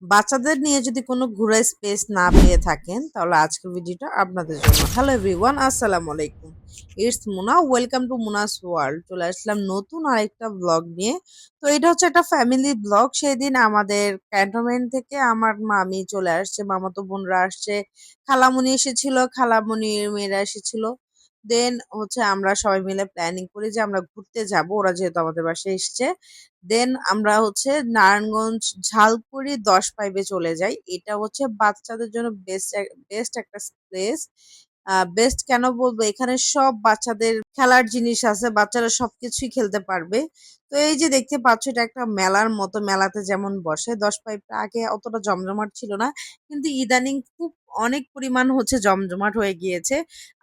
বাচ্চাদের নিয়ে যদি কোনো ঘোরার স্পেস না পেয়ে থাকেন তাহলে আজকের ভিডিওটা আপনাদের জন্য। হ্যালো এভরিওয়ান, আসসালামু আলাইকুম। It's Muna, welcome to Muna's world. চলে আসলাম নতুন আরেকটা ব্লগ নিয়ে। তো এটা হচ্ছে একটা ফ্যামিলি ব্লগ। সেদিন আমাদের ক্যান্টনমেন্ট থেকে আমার মামি চলে আসছে, মামাতো বোনরা আসছে, খালামণি এসেছিল, খালামণির মেয়েরা এসেছিল। দেন হচ্ছে আমরা সবাই মিলে প্ল্যানিং করি যে আমরা ঘুরতে যাব, ওরা যেহেতু আমাদের বাসায় এসছে। দেন আমরা হচ্ছে নারায়ণগঞ্জ ঝালকুড়ি 10 মাইলে চলে যাই। এটা হচ্ছে বাচ্চাদের জন্য বেস্ট একটা প্লেস। বেস্ট কেন বলবো, এখানে সব বাচ্চাদের খেলার জিনিস আছে, বাচ্চারা সবকিছুই খেলতে পারবে। তো এই যে দেখতে পাচ্ছ, এটা একটা মেলার মতো। মেলাতে যেমন বসে 10 মাইলটা আগে অতটা জমজমাট ছিল না, কিন্তু ইদানিং খুব অনেক পরিমাণ হচ্ছে জমজমাট হয়ে গিয়েছে।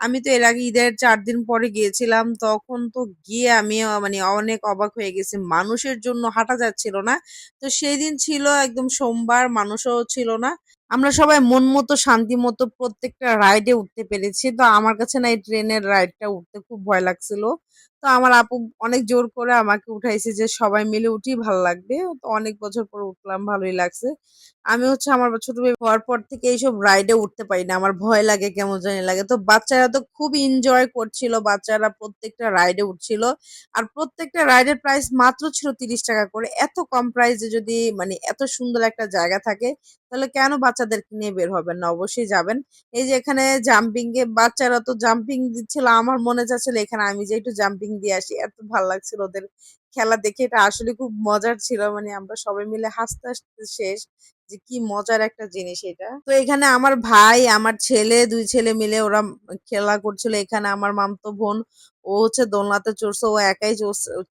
আমি তো এর আগে ঈদের 4 দিন পরে গিয়েছিলাম, তখন তো গিয়ে আমি মানে অনেক অবাক হয়ে গেছি, মানুষের জন্য হাঁটা যাচ্ছিল না। তো সেই দিন ছিল একদম সোমবার, মানুষও ছিল না। আমরা সবাই মন মতো শান্তি মতো প্রত্যেকটা রাইডে উঠতে পেরেছি। তো আমার কাছে না এই ট্রেনের রাইডটা উঠতে খুব ভয় লাগছিল। তো আমার আপু অনেক জোর করে আমাকে উঠাইছে যে সবাই মিলে উঠি, ভালো লাগবে। তো অনেক বছর পর উঠলাম, ভালোই লাগছে। আমি হচ্ছে আমার ছোট বেবি হওয়ার পর থেকে এইসব রাইডে উঠতে পারি না, আমার ভয় লাগে, কেমন জানি লাগে। তো বাচ্চারা তো খুব এনজয় করছিল, বাচ্চারা প্রত্যেকটা রাইডে উঠছিল। আর প্রত্যেকটা রাইডের প্রাইস মাত্র ছিল 30 টাকা করে। এত কম প্রাইসে যদি মানে এত সুন্দর একটা জায়গা থাকে, তাহলে কেন বাচ্চাদেরকে নিয়ে বের হবেন না? অবশ্যই যাবেন। এই যে এখানে জাম্পিং এ বাচ্চারা তো জাম্পিং দিচ্ছিল, আমার মনে চাচ্ছিল এখানে আমি যে একটু জাম্পিং দিয়ে আসি, এত ভালো লাগছিল ওদের খেলা দেখে। এটা আসলে খুব মজার ছিল, মানে আমরা সবাই মিলে হাসতে হাসতে শেষ, যে কি মজার একটা জিনিস এটা। তো এখানে আমার ভাই, আমার ছেলে, 2 ছেলে মিলে ওরা খেলা করছিল। এখানে আমার মামতো বোন, ও হচ্ছে দোলনাতে চড়ছে, ও একাই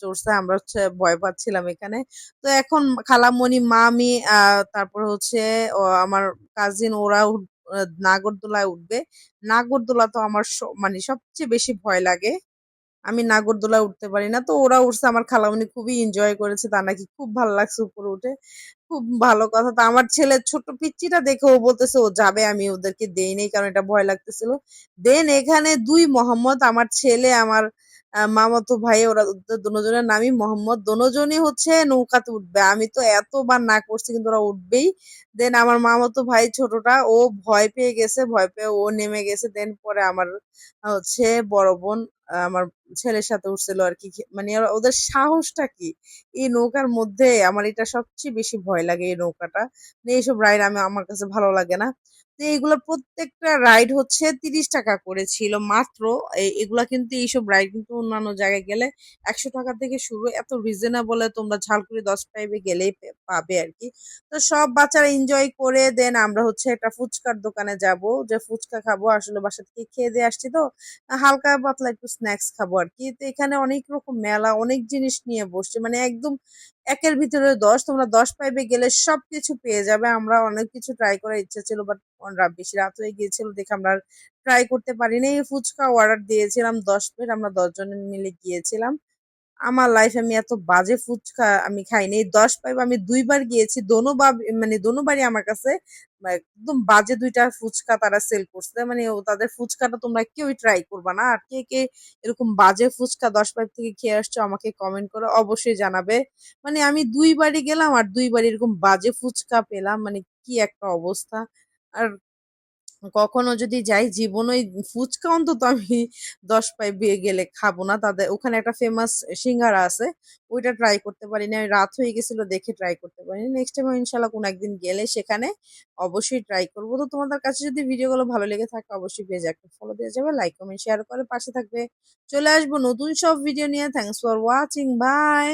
চড়ছে, আমরা হচ্ছে ভয় পাচ্ছিলাম এখানে। তো এখন খালামণি, মামি, তারপর হচ্ছে আমার কাজিন, ওরা নাগরদোলায় উঠবে। নাগরদোলা তো আমার মানে সবচেয়ে বেশি ভয় লাগে। আমি নাগরদোলায় উঠতে পারি না। তো ওরা উঠছে, আমার খালামণি খুবই এনজয় করেছে, তার নাকি খুব ভালো লাগছে উপরে উঠে। খুব ভালো কথা। তো আমার ছেলে ছোট পিচ্চিটা দেখে ও বলতেছে ও যাবে, আমি ওদেরকে দেই নাই কারণ এটা ভয় লাগতেছিল। দেন এখানে 2 মোহাম্মদ, আমার ছেলে, আমার মামাতো ভাই, ওরা দোনোজনের নামই মোহাম্মদ। দোনোজনই হচ্ছে নৌকাতে উঠবে। আমি তো এতবার না করছি, কিন্তু ওরা উঠবেই। দেন আমার মামাতো ভাই ছোটটা, ও ভয় পেয়ে গেছে, ভয় পেয়ে ও নেমে গেছে। দেন পরে আমার হচ্ছে বড় বোন আমার ছেলের সাথে উঠছিল আর কি। মানে ওদের সাহসটা কি! এই নৌকার মধ্যে আমার এটা সবচেয়ে বেশি ভয় লাগে, এই নৌকাটা। মানে এইসব রাইড আমার কাছে ভালো লাগে না। তো এগুলো প্রত্যেকটা রাইড হচ্ছে 30 টাকা করে ছিল মাত্র। এগুলা কিন্তু এইসব রাইড কিন্তু অন্যান্য জায়গায় গেলে 100 টাকা থেকে শুরু। এত রিজনেবলে তোমরা ঝালকুড়ি 10 মাইলে গেলেই পাবে আর কি। তো সব বাচ্চারা এনজয় করে দেন আমরা হচ্ছে একটা ফুচকার দোকানে যাব, যে ফুচকা খাবো। আসলে বাসা থেকে খেয়ে দিয়ে আসছি, তো হালকা পাতলা একটু স্ন্যাক্স খাবো আর কি। তো এখানে অনেক রকম মেলা, অনেক জিনিস নিয়ে বসছে, মানে একদম একের ভিতরে 10। তোমরা 10 পাইবে গেলে সবকিছু পেয়ে যাবে। আমরা অনেক কিছু ট্রাই করার ইচ্ছা ছিল, বাট বেশি রাত হয়ে গিয়েছিল দেখে আমরা ট্রাই করতে পারিনি। ফুচকা অর্ডার দিয়েছিলাম 10 প্লেট, আমরা 10 জন মিলে গিয়েছিলাম। আমার লাইফে আমি এত বাজে ফুচকা আমি খাইনি। 10 পাইব আমি 2 বার গিয়েছি। মানে দোনোবারই আমার কাছে একদম বাজে 2টা ফুচকা তারা সেল করছে। মানে তাদের ফুচকাটা তোমরা কেউই ট্রাই করবা না। আর কে কে এরকম বাজে ফুচকা 10 পাইব থেকে খেয়ে আসছো আমাকে কমেন্ট করে অবশ্যই জানাবে। মানে আমি 2 বারই গেলাম আর 2 বারই এরকম বাজে ফুচকা পেলাম, মানে কি একটা অবস্থা। আর কখনো যদি যাই জীবনে ওই ফুচকা অন্তত আমি 10 পাই গেলে খাবো না। তাদের ওখানে একটা ফেমাস সিঙ্গারা আছে, ওইটা ট্রাই করতে পারিনি। আমি রাত হয়ে গেছিল দেখে ট্রাই করতে পারিনি। নেক্সট টাইম ইনশাল্লাহ কোনো একদিন গেলে সেখানে অবশ্যই ট্রাই করবো। তো তোমাদের কাছে যদি ভিডিওগুলো ভালো লেগে থাকে অবশ্যই পেজে একটা ফলো দিয়ে যাবে, লাইক কমেন্ট শেয়ার করে পাশে থাকবে। চলে আসবো নতুন সব ভিডিও নিয়ে। Thanks for watching, by.